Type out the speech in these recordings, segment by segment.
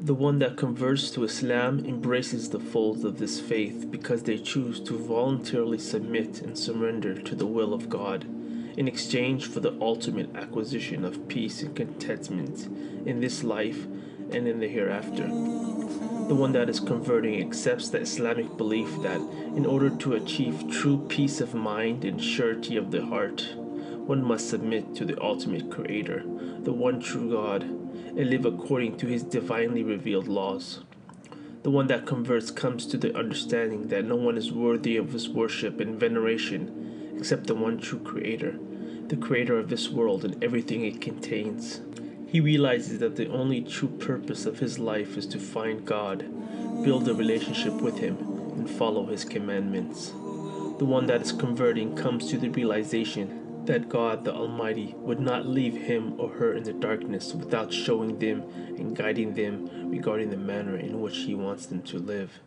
The one that converts to Islam embraces the folds of this faith because they choose to voluntarily submit and surrender to the will of God in exchange for the ultimate acquisition of peace and contentment in this life and in the hereafter. The one that is converting accepts the Islamic belief that in order to achieve true peace of mind and surety of the heart, one must submit to the ultimate Creator, the one true God, and live according to His divinely revealed laws. The one that converts comes to the understanding that no one is worthy of his worship and veneration except the one true Creator, the Creator of this world and everything it contains. He realizes that the only true purpose of his life is to find God, build a relationship with Him, and follow His commandments. The one that is converting comes to the realization that God the Almighty would not leave him or her in the darkness without showing them and guiding them regarding the manner in which He wants them to live.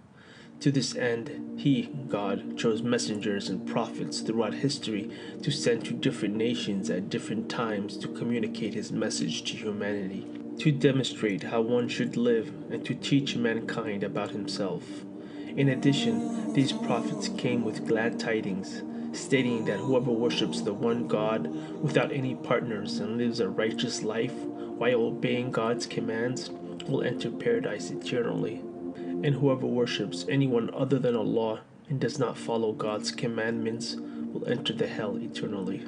To this end, He, God, chose messengers and prophets throughout history to send to different nations at different times to communicate His message to humanity, to demonstrate how one should live and to teach mankind about Himself. In addition, these prophets came with glad tidings, stating that whoever worships the one God without any partners and lives a righteous life while obeying God's commands will enter paradise eternally. And whoever worships anyone other than Allah and does not follow God's commandments will enter the hell eternally.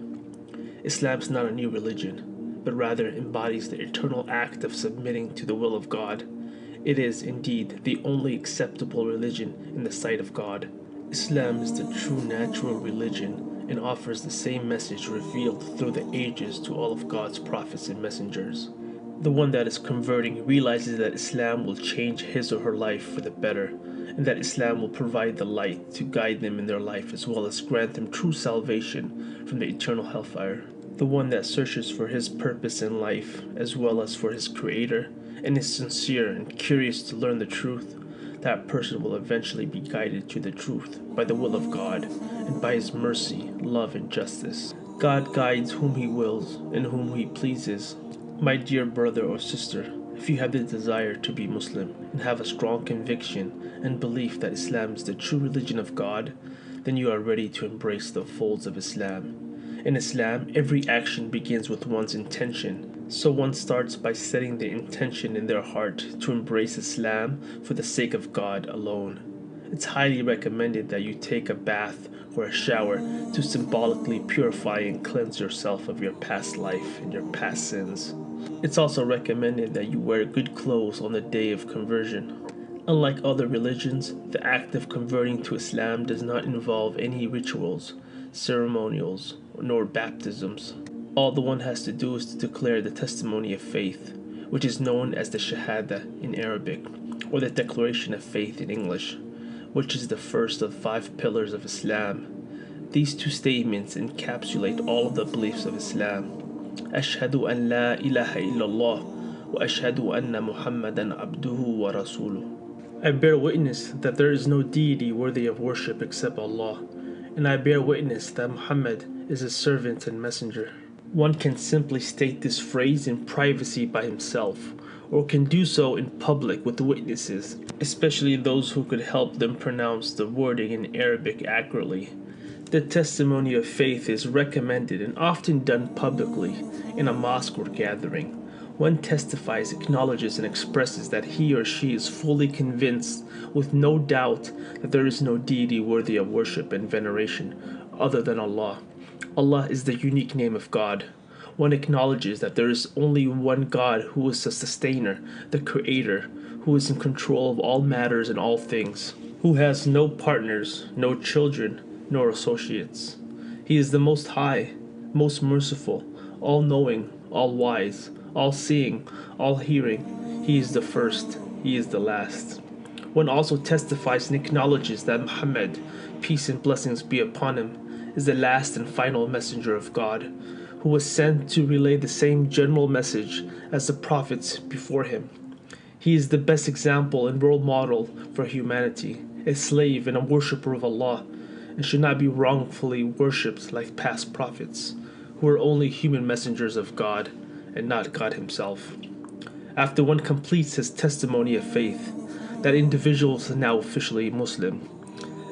Islam is not a new religion, but rather embodies the eternal act of submitting to the will of God. It is, indeed, the only acceptable religion in the sight of God. Islam is the true natural religion and offers the same message revealed through the ages to all of God's prophets and messengers. The one that is converting realizes that Islam will change his or her life for the better, and that Islam will provide the light to guide them in their life as well as grant them true salvation from the eternal hellfire. The one that searches for his purpose in life as well as for his Creator and is sincere and curious to learn the truth, that person will eventually be guided to the truth by the will of God and by His mercy, love, and justice. God guides whom He wills and whom He pleases. My dear brother or sister, if you have the desire to be Muslim and have a strong conviction and belief that Islam is the true religion of God, then you are ready to embrace the folds of Islam. In Islam, every action begins with one's intention, so one starts by setting the intention in their heart to embrace Islam for the sake of God alone. It's highly recommended that you take a bath or a shower to symbolically purify and cleanse yourself of your past life and your past sins. It's also recommended that you wear good clothes on the day of conversion. Unlike other religions, the act of converting to Islam does not involve any rituals, ceremonials, nor baptisms. All the one has to do is to declare the testimony of faith, which is known as the Shahada in Arabic, or the Declaration of Faith in English, which is the first of 5 pillars of Islam. These 2 statements encapsulate all of the beliefs of Islam. أشهد أن لا إله إلا الله وأشهد أن محمدا عبده ورسوله. I bear witness that there is no deity worthy of worship except Allah, and I bear witness that Muhammad is His servant and messenger. One can simply state this phrase in privacy by himself, or can do so in public with witnesses, especially those who could help them pronounce the wording in Arabic accurately. The testimony of faith is recommended and often done publicly in a mosque or gathering. One testifies, acknowledges, and expresses that he or she is fully convinced, with no doubt, that there is no deity worthy of worship and veneration other than Allah. Allah is the unique name of God. One acknowledges that there is only one God who is the sustainer, the creator, who is in control of all matters and all things, who has no partners, no children, nor associates. He is the Most High, most merciful, all-knowing, all-wise, all-seeing, all-hearing. He is the first, He is the last. One also testifies and acknowledges that Muhammad, peace and blessings be upon him, is the last and final messenger of God, who was sent to relay the same general message as the prophets before him. He is the best example and role model for humanity, a slave and a worshipper of Allah, and should not be wrongfully worshipped like past prophets, who are only human messengers of God and not God Himself. After one completes his testimony of faith, that individual is now officially Muslim.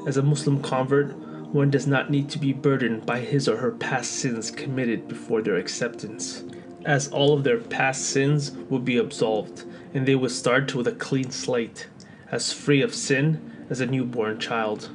As a Muslim convert, one does not need to be burdened by his or her past sins committed before their acceptance, as all of their past sins will be absolved, and they will start with a clean slate, as free of sin as a newborn child.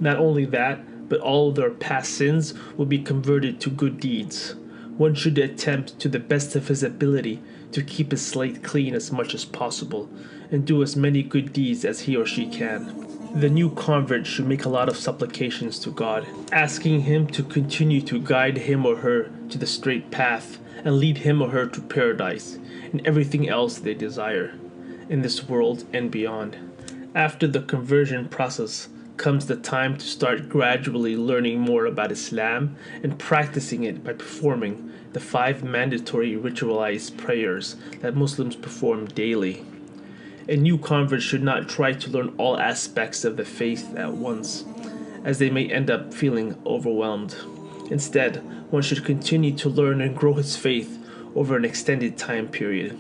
Not only that, but all of their past sins will be converted to good deeds. One should attempt to the best of his ability to keep his slate clean as much as possible, and do as many good deeds as he or she can. The new convert should make a lot of supplications to God, asking Him to continue to guide him or her to the straight path and lead him or her to paradise and everything else they desire, in this world and beyond. After the conversion process comes the time to start gradually learning more about Islam and practicing it by performing the 5 mandatory ritualized prayers that Muslims perform daily. A new convert should not try to learn all aspects of the faith at once, as they may end up feeling overwhelmed. Instead, one should continue to learn and grow his faith over an extended time period.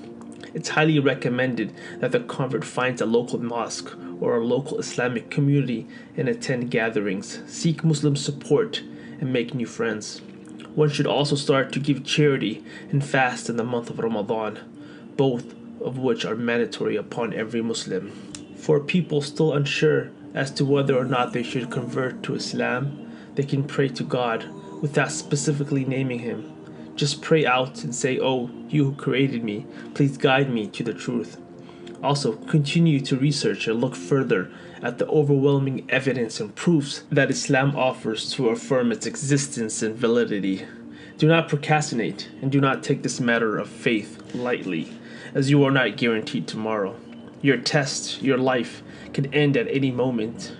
It's highly recommended that the convert finds a local mosque or a local Islamic community and attend gatherings, seek Muslim support, and make new friends. One should also start to give charity and fast in the month of Ramadan, both of which are mandatory upon every Muslim. For people still unsure as to whether or not they should convert to Islam, they can pray to God without specifically naming Him. Just pray out and say, "Oh, you who created me, please guide me to the truth." Also, continue to research and look further at the overwhelming evidence and proofs that Islam offers to affirm its existence and validity. Do not procrastinate, and do not take this matter of faith lightly, as you are not guaranteed tomorrow. Your test, your life, can end at any moment.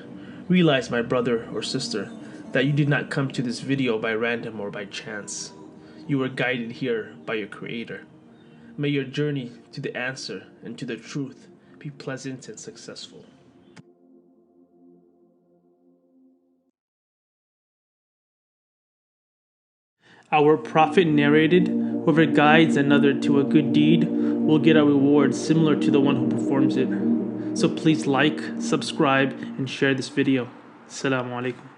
Realize, my brother or sister, that you did not come to this video by random or by chance. You were guided here by your Creator. May your journey to the answer and to the truth be pleasant and successful. Our Prophet narrated, "Whoever guides another to a good deed will get a reward similar to the one who performs it." So please like, subscribe, and share this video. Assalamu alaikum.